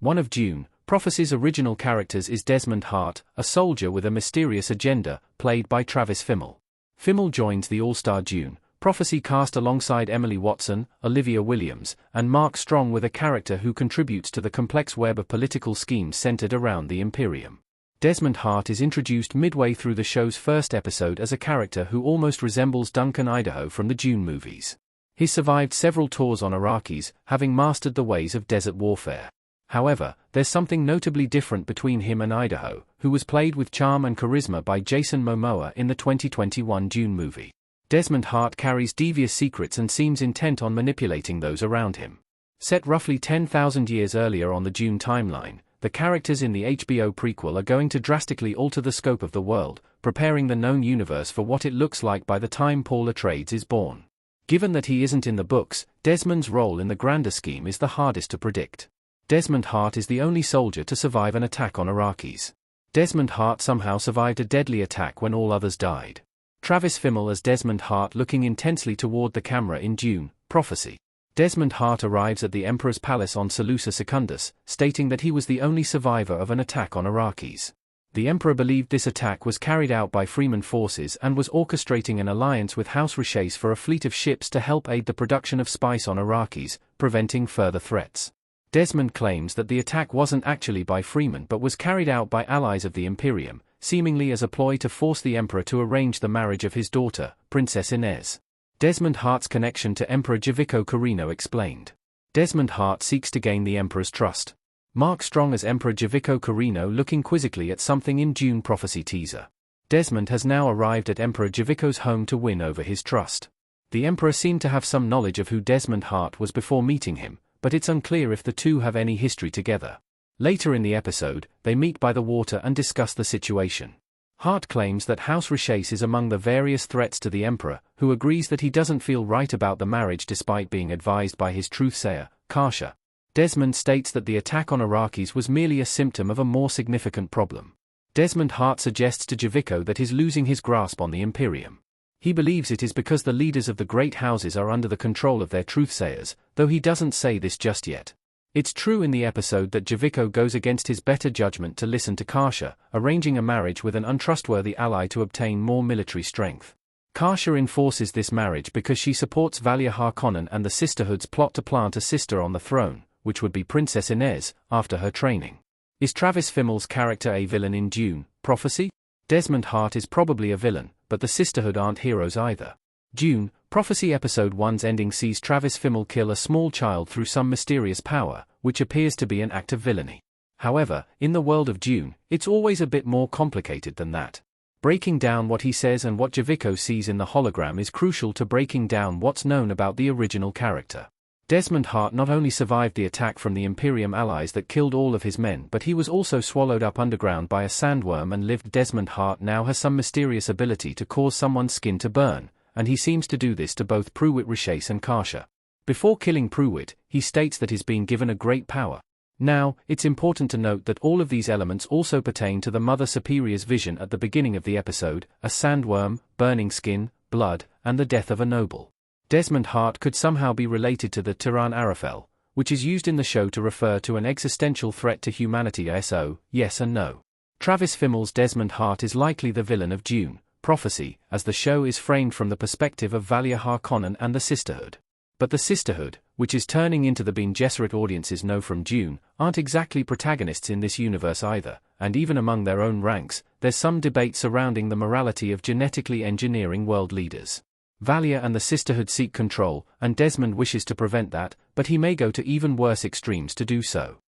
One of Dune, Prophecy's original characters is Desmond Hart, a soldier with a mysterious agenda, played by Travis Fimmel. Fimmel joins the all-star Dune, Prophecy cast alongside Emily Watson, Olivia Williams, and Mark Strong, with a character who contributes to the complex web of political schemes centered around the Imperium. Desmond Hart is introduced midway through the show's first episode as a character who almost resembles Duncan Idaho from the Dune movies. He survived several tours on Arrakis, having mastered the ways of desert warfare. However, there's something notably different between him and Idaho, who was played with charm and charisma by Jason Momoa in the 2021 Dune movie. Desmond Hart carries devious secrets and seems intent on manipulating those around him. Set roughly 10,000 years earlier on the Dune timeline, the characters in the HBO prequel are going to drastically alter the scope of the world, preparing the known universe for what it looks like by the time Paul Atreides is born. Given that he isn't in the books, Desmond's role in the grander scheme is the hardest to predict. Desmond Hart is the only soldier to survive an attack on Arrakis. Desmond Hart somehow survived a deadly attack when all others died. Travis Fimmel as Desmond Hart, looking intensely toward the camera in Dune, Prophecy. Desmond Hart arrives at the Emperor's palace on Seleucia Secundus, stating that he was the only survivor of an attack on Arrakis. The Emperor believed this attack was carried out by Freeman forces and was orchestrating an alliance with House Richese for a fleet of ships to help aid the production of spice on Arrakis, preventing further threats. Desmond claims that the attack wasn't actually by Freeman but was carried out by allies of the Imperium, seemingly as a ploy to force the Emperor to arrange the marriage of his daughter, Princess Inez. Desmond Hart's connection to Emperor Javico Carino explained. Desmond Hart seeks to gain the Emperor's trust. Mark Strong as Emperor Javico Carino, looking quizzically at something in Dune Prophecy teaser. Desmond has now arrived at Emperor Javico's home to win over his trust. The Emperor seemed to have some knowledge of who Desmond Hart was before meeting him, but it's unclear if the two have any history together. Later in the episode, they meet by the water and discuss the situation. Hart claims that House Richese is among the various threats to the Emperor, who agrees that he doesn't feel right about the marriage despite being advised by his truthsayer, Karsha. Desmond states that the attack on Arrakis was merely a symptom of a more significant problem. Desmond Hart suggests to Javico that he's losing his grasp on the Imperium. He believes it is because the leaders of the great houses are under the control of their truthsayers, though he doesn't say this just yet. It's true in the episode that Javico goes against his better judgment to listen to Karsha, arranging a marriage with an untrustworthy ally to obtain more military strength. Karsha enforces this marriage because she supports Valia Harkonnen and the Sisterhood's plot to plant a sister on the throne, which would be Princess Inez, after her training. Is Travis Fimmel's character a villain in Dune, Prophecy? Desmond Hart is probably a villain, but the Sisterhood aren't heroes either. Dune, Prophecy Episode 1's ending sees Travis Fimmel kill a small child through some mysterious power, which appears to be an act of villainy. However, in the world of Dune, it's always a bit more complicated than that. Breaking down what he says and what Javico sees in the hologram is crucial to breaking down what's known about the original character. Desmond Hart not only survived the attack from the Imperium allies that killed all of his men, but he was also swallowed up underground by a sandworm and lived. Desmond Hart now has some mysterious ability to cause someone's skin to burn, and he seems to do this to both Pruitt Richese and Karsha. Before killing Pruitt, he states that he's been given a great power. Now, it's important to note that all of these elements also pertain to the Mother Superior's vision at the beginning of the episode: a sandworm, burning skin, blood, and the death of a noble. Desmond Hart could somehow be related to the Tiran Arafel, which is used in the show to refer to an existential threat to humanity. So, yes and no. Travis Fimmel's Desmond Hart is likely the villain of Dune, Prophecy, as the show is framed from the perspective of Valia Harkonnen and the Sisterhood. But the Sisterhood, which is turning into the Bene Gesserit audiences know from Dune, aren't exactly protagonists in this universe either, and even among their own ranks, there's some debate surrounding the morality of genetically engineering world leaders. Valia and the Sisterhood seek control, and Desmond wishes to prevent that, but he may go to even worse extremes to do so.